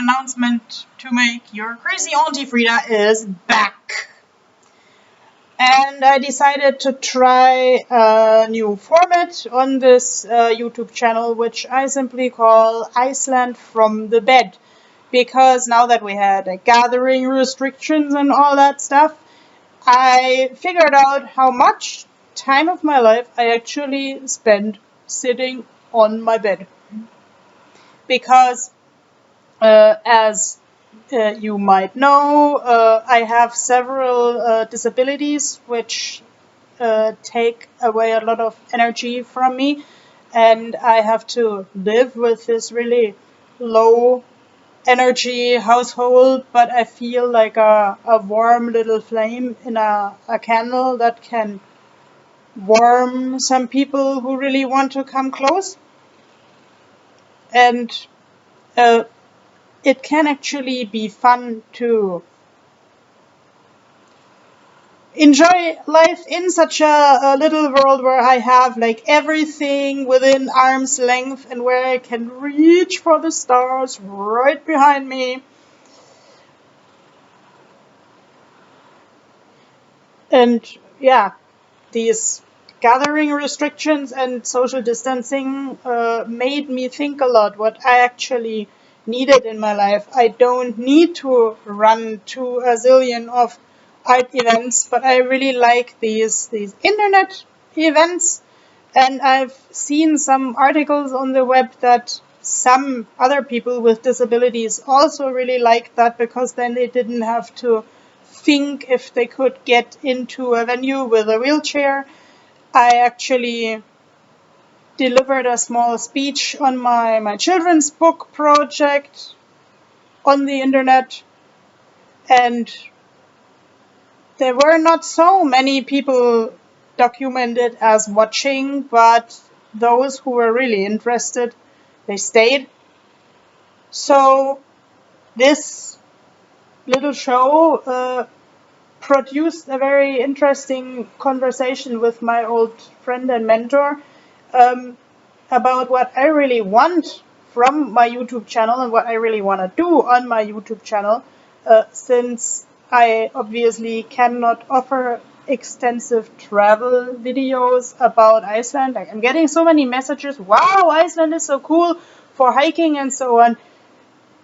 announcement to make. Your crazy Auntie Frida is back. And I decided to try a new format on this YouTube channel, which I simply call Iceland from the Bed. Because now that we had gathering restrictions and all that stuff, I figured out how much time of my life I actually spend sitting on my bed. Because as you might know, I have several disabilities which take away a lot of energy from me, and I have to live with this really low energy household, but I feel like a warm little flame in a candle that can warm some people who really want to come close. And it can actually be fun to enjoy life in such a little world where I have like everything within arm's length and where I can reach for the stars right behind me. And yeah, these gathering restrictions and social distancing made me think a lot what I actually needed in my life. I don't need to run to a zillion of art events, but I really like these internet events. And I've seen some articles on the web that some other people with disabilities also really liked that, because then they didn't have to think if they could get into a venue with a wheelchair. I actually delivered a small speech on my children's book project on the internet, and there were not so many people documented as watching, but those who were really interested, they stayed. So this little show produced a very interesting conversation with my old friend and mentor about what I really want from my YouTube channel and what I really want to do on my YouTube channel, since I obviously cannot offer extensive travel videos about Iceland. Like, I'm getting so many messages, wow, Iceland is so cool for hiking and so on.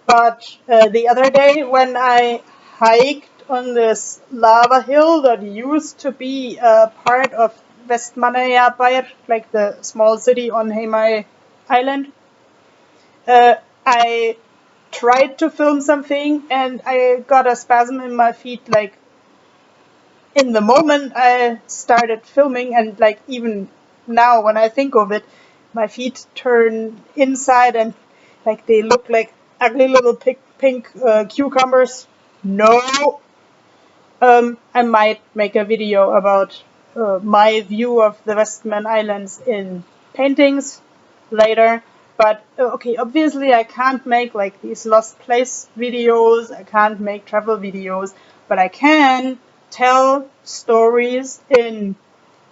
But the other day when I hiked on this lava hill that used to be a part of Vestmannaeyjabær, like the small city on Heimaey Island, I tried to film something and I got a spasm in my feet, like in the moment I started filming, and like even now when I think of it, my feet turn inside and like they look like ugly little pink cucumbers. No. I might make a video about my view of the Westman Islands in paintings later. But okay, obviously I can't make like these lost place videos, I can't make travel videos, but I can tell stories in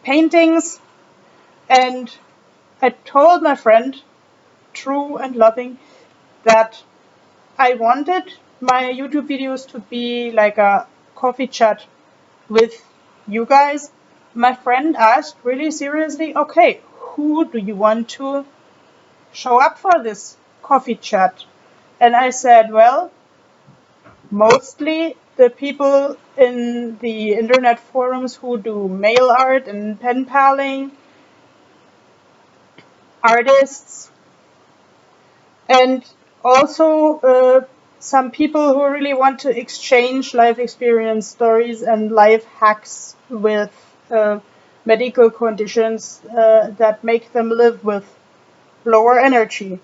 paintings. And I told my friend, True and Loving, that I wanted my YouTube videos to be like a coffee chat with you guys. My friend asked really seriously, okay, who do you want to show up for this coffee chat? And I said, well, mostly the people in the internet forums who do mail art and pen paling, artists, and also some people who really want to exchange life experience stories and life hacks with medical conditions that make them live with lower energy.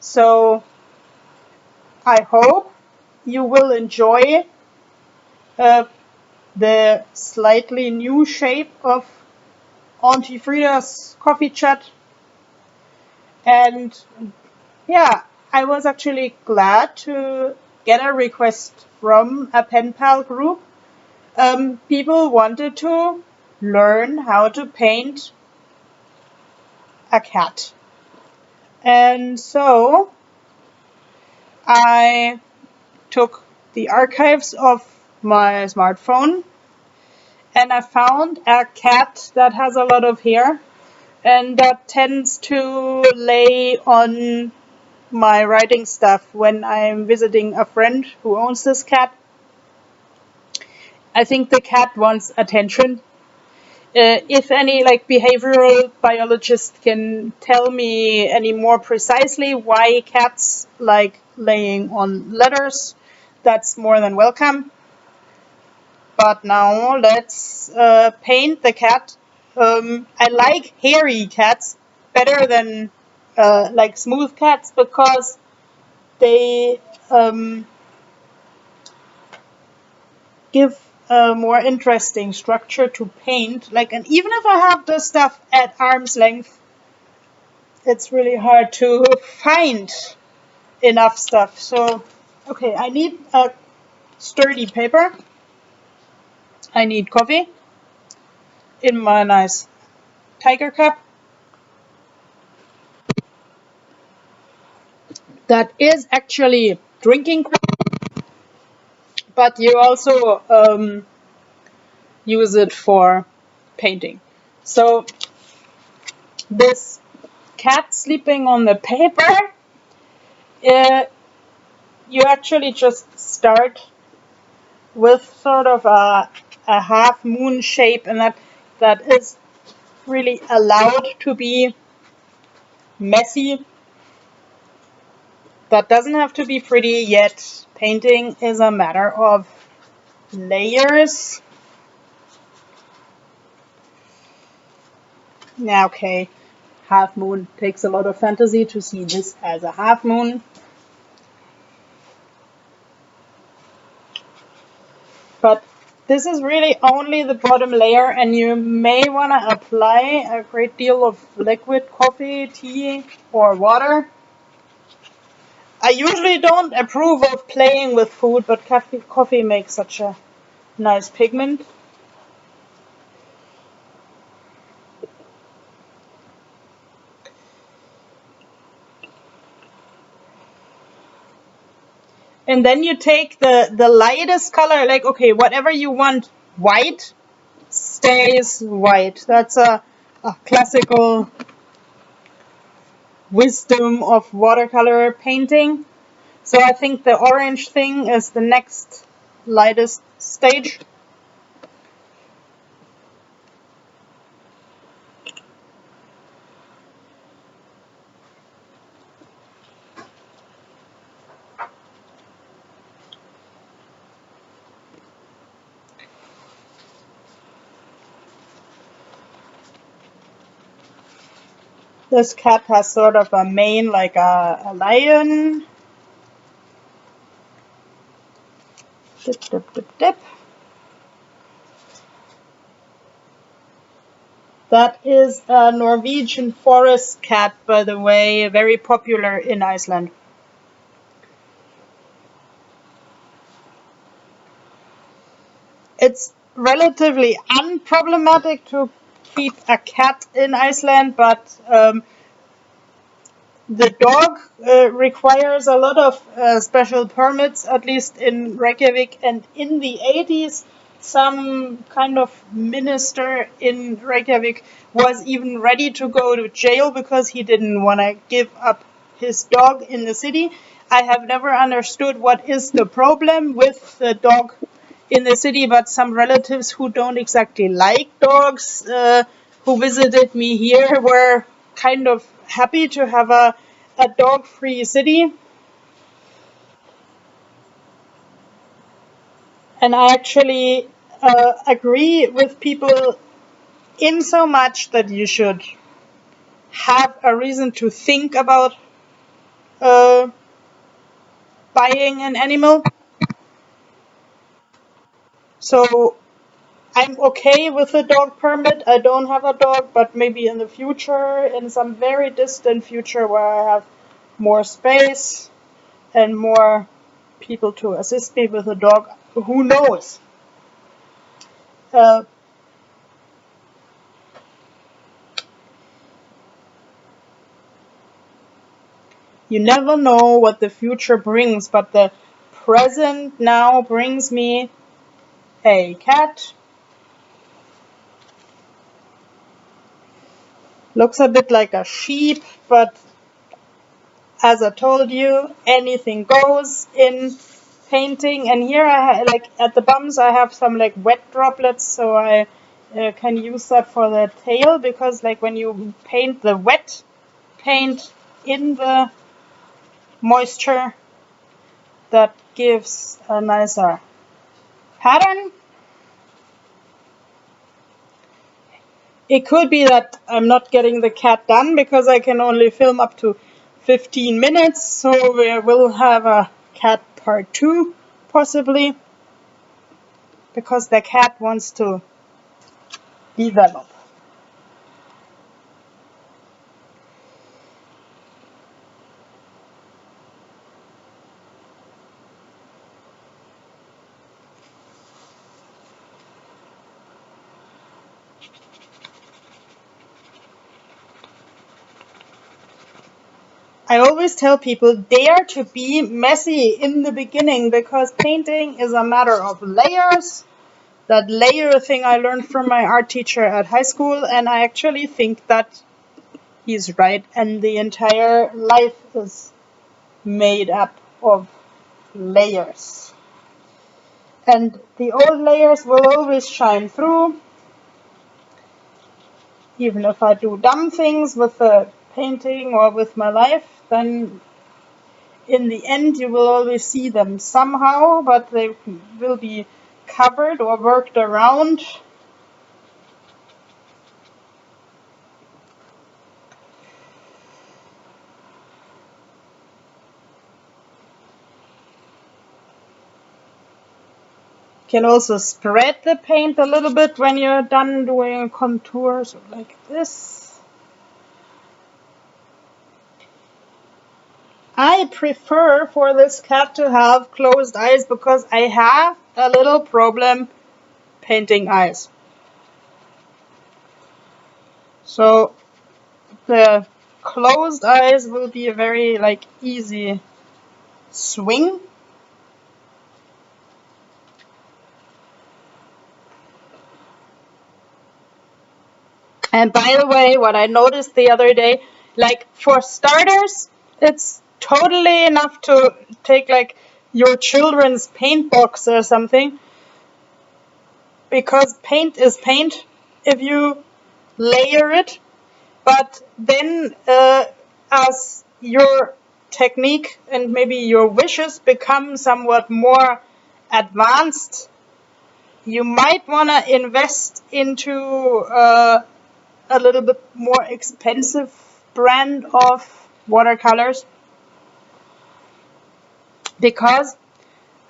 So I hope you will enjoy the slightly new shape of Auntie Frida's coffee chat. And yeah, I was actually glad to get a request from a pen pal group. People wanted to learn how to paint a cat. And so I took the archives of my smartphone and I found a cat that has a lot of hair and that tends to lay on my writing stuff when I'm visiting a friend who owns this cat. I think the cat wants attention. If any like behavioral biologist can tell me any more precisely why cats like laying on letters, that's more than welcome. But now let's paint the cat. I like hairy cats better than like smooth cats because they give a more interesting structure to paint. Like, and even if I have the stuff at arm's length, it's really hard to find enough stuff. So, okay, I need a sturdy paper. I need coffee in my nice tiger cup. That is actually drinking, but you also use it for painting. So this cat sleeping on the paper, you actually just start with sort of a half moon shape, and that is really allowed to be messy. That doesn't have to be pretty yet. Painting is a matter of layers. Yeah, okay. Half moon takes a lot of fantasy to see this as a half moon. But this is really only the bottom layer, and you may want to apply a great deal of liquid coffee, tea, or water. I usually don't approve of playing with food, but coffee makes such a nice pigment. And then you take the lightest color, like, okay, whatever you want white stays white. That's a classical wisdom of watercolor painting. So I think the orange thing is the next lightest stage. This cat has sort of a mane like a lion. Dip, dip, dip, dip. That is a Norwegian forest cat, by the way, very popular in Iceland. It's relatively unproblematic to keep a cat in Iceland, but the dog requires a lot of special permits, at least in Reykjavik. And in the 80s, some kind of minister in Reykjavik was even ready to go to jail because he didn't want to give up his dog in the city. I have never understood what is the problem with the dog in the city, but some relatives who don't exactly like dogs who visited me here were kind of happy to have a dog-free city. And I actually agree with people in so much that you should have a reason to think about uh, buying an animal. So I'm okay with a dog permit. I don't have a dog, but maybe in the future, in some very distant future where I have more space and more people to assist me with a dog, who knows? Uh, You never know what the future brings, but the present now brings me a cat. Looks a bit like a sheep, but as I told you, anything goes in painting. And here like at the bums I have some like wet droplets, so I can use that for the tail, because like when you paint the wet paint in the moisture, that gives a nicer pattern. It could be that I'm not getting the cat done because I can only film up to 15 minutes, so we will have a cat part 2 possibly, because the cat wants to develop. I always tell people, dare to be messy in the beginning, because painting is a matter of layers. That layer thing I learned from my art teacher at high school, and I actually think that he's right, and the entire life is made up of layers. And the old layers will always shine through. Even if I do dumb things with the painting or with my life, then in the end you will always see them somehow, but they will be covered or worked around. You can also spread the paint a little bit when you're done doing contours like this. I prefer for this cat to have closed eyes because I have a little problem painting eyes. So the closed eyes will be a very like easy swing. And by the way, what I noticed the other day, like for starters, it's totally enough to take like your children's paint box or something, because paint is paint if you layer it. But then as your technique and maybe your wishes become somewhat more advanced, you might want to invest into a little bit more expensive brand of watercolors, because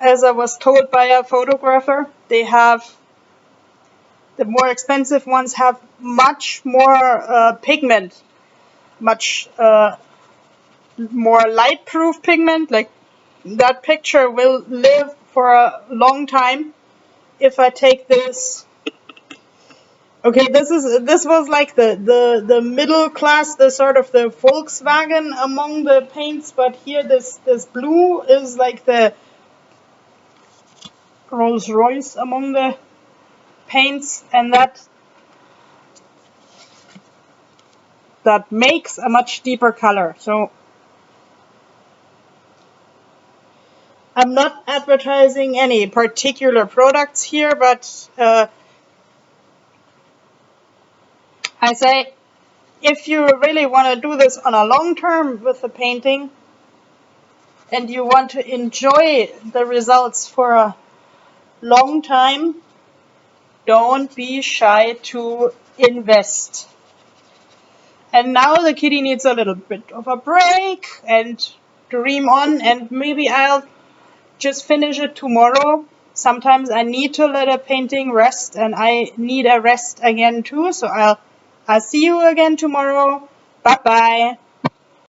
as I was told by a photographer, the more expensive ones have much more pigment, much more light proof pigment. Like that picture will live for a long time. If I take this, okay, this was like the middle class, the sort of the Volkswagen among the paints, but here this blue is like the Rolls Royce among the paints, and that makes a much deeper color. So I'm not advertising any particular products here, but I say, if you really want to do this on a long term with the painting, and you want to enjoy the results for a long time, don't be shy to invest. And now the kitty needs a little bit of a break and dream on, and maybe I'll just finish it tomorrow. Sometimes I need to let a painting rest, and I need a rest again too, so I'll see you again tomorrow. Bye bye.